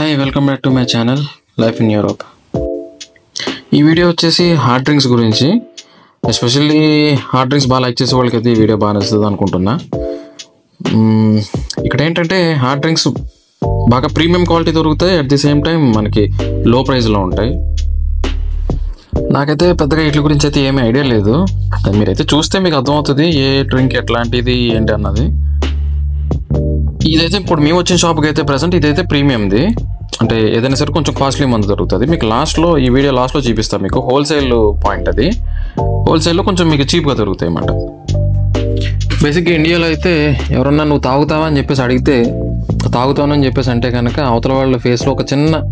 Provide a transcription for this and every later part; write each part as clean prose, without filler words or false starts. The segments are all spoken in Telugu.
Hi welcome back to my channel life in Europe. ఈ వీడియో వచ్చేసి హార్డ్ డ్రింక్స్ గురించి, ఎస్పెషల్లీ హార్డ్ డ్రింక్స్ బాగా లైక్ చేసే వాళ్ళకైతే ఈ వీడియో బాగా నచ్చుతుంది అనుకుంటున్నా. ఇక్కడ ఏంటంటే హార్డ్ డ్రింక్స్ బాగా ప్రీమియం క్వాలిటీ దొరుకుతాయి, అట్ ది సేమ్ టైం మనకి లో ప్రైస్లో ఉంటాయి. నాకైతే పెద్దగా వీటి గురించి అయితే ఏమీ ఐడియా లేదు, మీరైతే చూస్తే మీకు అర్థమవుతుంది ఏ డ్రింక్ ఎట్లాంటిది ఏంటి అన్నది. ఇదైతే ఇప్పుడు మేము వచ్చిన షాప్కి అయితే ప్రెసెంట్ ఇదైతే ప్రీమియంది, అంటే ఏదైనా సరే కొంచెం కాస్ట్లీ మందు దొరుకుతుంది. మీకు లాస్ట్లో ఈ వీడియో లాస్ట్లో చూపిస్తాను మీకు హోల్సేల్ పాయింట్. అది హోల్సేల్లో కొంచెం మీకు చీప్గా దొరుకుతాయి అన్నమాట. బేసిక్గా ఇండియాలో అయితే ఎవరన్నా నువ్వు తాగుతావా అని చెప్పేసి అడిగితే తాగుతాను అని చెప్పేసి అంటే కనుక అవతల వాళ్ళ ఫేస్లో ఒక చిన్న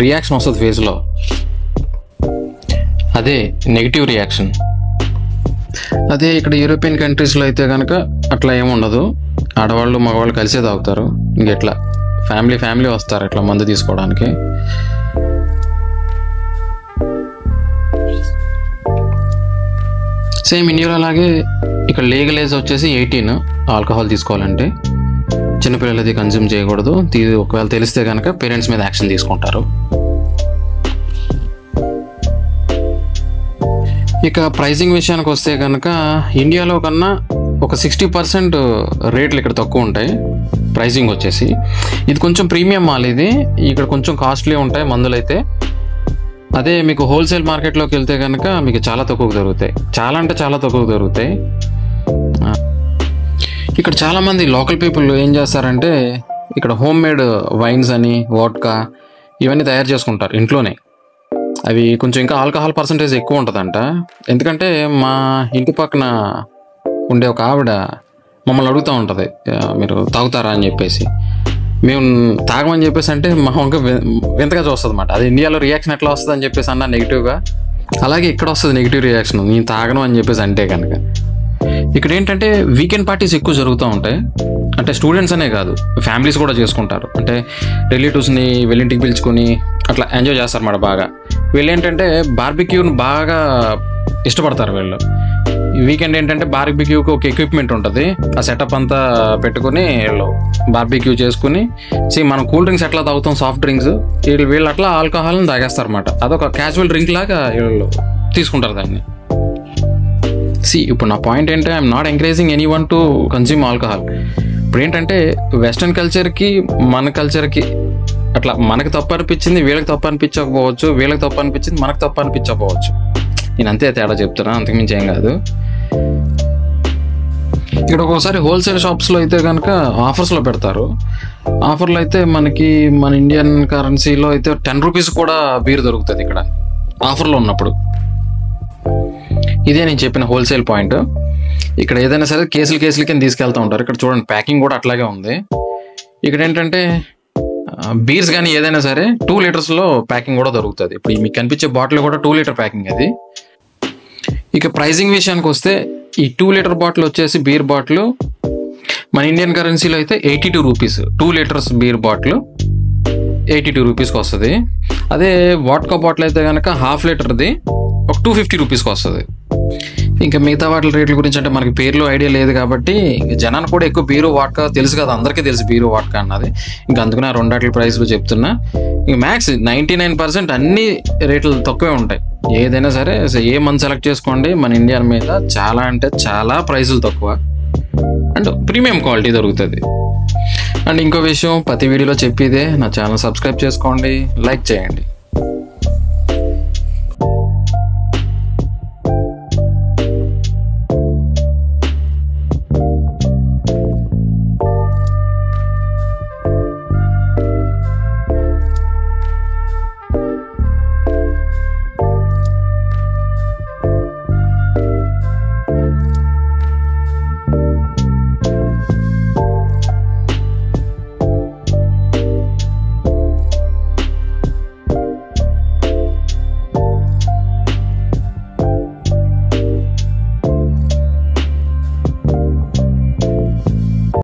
రియాక్షన్ వస్తుంది ఫేస్లో, అదే నెగిటివ్ రియాక్షన్. అదే ఇక్కడ యూరోపియన్ కంట్రీస్లో అయితే కనుక అట్లా ఏముండదు, ఆడవాళ్ళు మగవాళ్ళు కలిసే తాగుతారు. ఇంకెట్లా ఫ్యామిలీ వస్తారు ఇట్లా మందు తీసుకోవడానికి. సేమ్ ఇండియాలో అలాగే ఇక్కడ లీగల్ ఏజ్ వచ్చేసి 18 ఆల్కహాల్ తీసుకోవాలంటే. చిన్నపిల్లలది కన్జ్యూమ్ చేయకూడదు, ఒకవేళ తెలిస్తే కనుక పేరెంట్స్ మీద యాక్షన్ తీసుకుంటారు. ఇక ప్రైజింగ్ విషయానికి వస్తే కనుక ఇండియాలో కన్నా ఒక 60% రేట్లు ఇక్కడ తక్కువ ఉంటాయి ప్రైజింగ్ వచ్చేసి. ఇది కొంచెం ప్రీమియం మాల్, ఇది ఇక్కడ కొంచెం కాస్ట్లీ ఉంటాయి మందులు అయితే. అదే మీకు హోల్సేల్ మార్కెట్లోకి వెళ్తే కనుక మీకు చాలా తక్కువకు దొరుకుతాయి, చాలా అంటే చాలా తక్కువకు దొరుకుతాయి. ఇక్కడ చాలామంది లోకల్ పీపుల్ ఏం చేస్తారంటే ఇక్కడ హోమ్ మేడ్ వైన్స్ అని వోడ్కా ఇవన్నీ తయారు చేసుకుంటారు ఇంట్లోనే. అవి కొంచెం ఇంకా ఆల్కహాల్ పర్సంటేజ్ ఎక్కువ ఉంటుందంట. ఎందుకంటే మా ఇంటి పక్కన ఉండే ఒక ఆవిడ మమ్మల్ని అడుగుతూ ఉంటుంది మీరు తాగుతారా అని చెప్పేసి. మేము తాగమని చెప్పేసి అంటే మా ఇంకా వింతగా చూస్తుంది అన్నమాట. అది ఇండియాలో రియాక్షన్ ఎట్లా వస్తుంది అని చెప్పేసి అన్న నెగిటివ్గా, అలాగే ఇక్కడ వస్తుంది నెగిటివ్ రియాక్షన్ నేను తాగను అని చెప్పేసి అంటే కనుక. ఇక్కడ ఏంటంటే వీకెండ్ పార్టీస్ ఎక్కువ జరుగుతూ ఉంటాయి, అంటే స్టూడెంట్స్ అనే కాదు ఫ్యామిలీస్ కూడా చేసుకుంటారు. అంటే రిలేటివ్స్ని వెళ్ళింటికి పిలుచుకొని అట్లా ఎంజాయ్ చేస్తారు అన్నమాట బాగా. వీళ్ళు ఏంటంటే బార్బిక్యూని బాగా ఇష్టపడతారు వీళ్ళు. వీకెండ్ ఏంటంటే బార్బిక్యూకి ఒక ఎక్విప్మెంట్ ఉంటుంది, ఆ సెటప్ అంతా పెట్టుకుని వీళ్ళు బార్బిక్యూ చేసుకుని మనం కూల్ డ్రింక్స్ ఎట్లా తాగుతాం సాఫ్ట్ డ్రింక్స్, వీళ్ళు అట్లా ఆల్కహాల్ని తాగేస్తారు అన్నమాట. అదొక క్యాజువల్ డ్రింక్ లాగా వీళ్ళు తీసుకుంటారు దాన్ని. ఇప్పుడు నా పాయింట్ ఏంటంటే I'm not encouraging any one to consume alcohol. ఇప్పుడు ఏంటంటే వెస్ట్రన్ కల్చర్కి మన కల్చర్కి అట్లా మనకు తప్పు అనిపించింది వీళ్ళకి తప్పు అనిపించకపోవచ్చు, వీళ్ళకి తప్పు అనిపించింది మనకు తప్పు అనిపించకపోవచ్చు. నేను అంతే తేడా చెప్తున్నా, అంతకుమించి ఏం కాదు. ఇక్కడ ఒక్కోసారి హోల్సేల్ షాప్స్లో అయితే కనుక ఆఫర్స్లో పెడతారు. ఆఫర్లో అయితే మనకి మన ఇండియన్ కరెన్సీలో అయితే 10 రూపీస్ కూడా బీర్ దొరుకుతుంది ఇక్కడ ఆఫర్లో ఉన్నప్పుడు. ఇదే నేను చెప్పిన హోల్సేల్ పాయింట్. ఇక్కడ ఏదైనా సరే కేసులు కింద తీసుకెళ్తూ ఉంటారు. ఇక్కడ చూడండి ప్యాకింగ్ కూడా అట్లాగే ఉంది. ఇక్కడ ఏంటంటే బీర్స్ కానీ ఏదైనా సరే 2 లీటర్స్లో ప్యాకింగ్ కూడా దొరుకుతుంది. ఇప్పుడు మీకు కనిపించే బాటిల్ కూడా 2 లీటర్ ప్యాకింగ్ అది. ఇక ప్రైజింగ్ విషయానికి వస్తే ఈ 2 లీటర్ బాటిల్ వచ్చేసి బీర్ బాటిల్ మన ఇండియన్ కరెన్సీలో అయితే 82 రూపీస్. 2 లీటర్స్ బీర్ బాటిల్ 82 రూపీస్కి వస్తుంది. అదే వాడ్కా బాటిల్ అయితే కనుక 1/2 లీటర్ది ఒక 250 రూపీస్కి వస్తుంది. ఇంకా మిగతా వాటి రేట్ల గురించి అంటే మనకి పేర్లు ఐడియా లేదు కాబట్టి జనానికి కూడా ఎక్కువ బీరు వాడ్కా తెలుసు కదా, అందరికీ తెలుసు బీరు వాడ్కా అన్నది. ఇంకా అందుకనే 2 ప్రైస్లు చెప్తున్నా. ఇంక మ్యాక్స్ 99% అన్ని రేట్లు తక్కువే ఉంటాయి. ఏదైనా సరే ఏ మంత్ సెలెక్ట్ చేసుకోండి, మన ఇండియా మీద చాలా అంటే చాలా ప్రైసులు తక్కువ అండ్ ప్రీమియం క్వాలిటీ దొరుకుతుంది. అండ్ ఇంకో విషయం ప్రతి వీడియోలో చెప్పేదే, నా ఛానల్ సబ్స్క్రైబ్ చేసుకోండి, లైక్ చేయండి.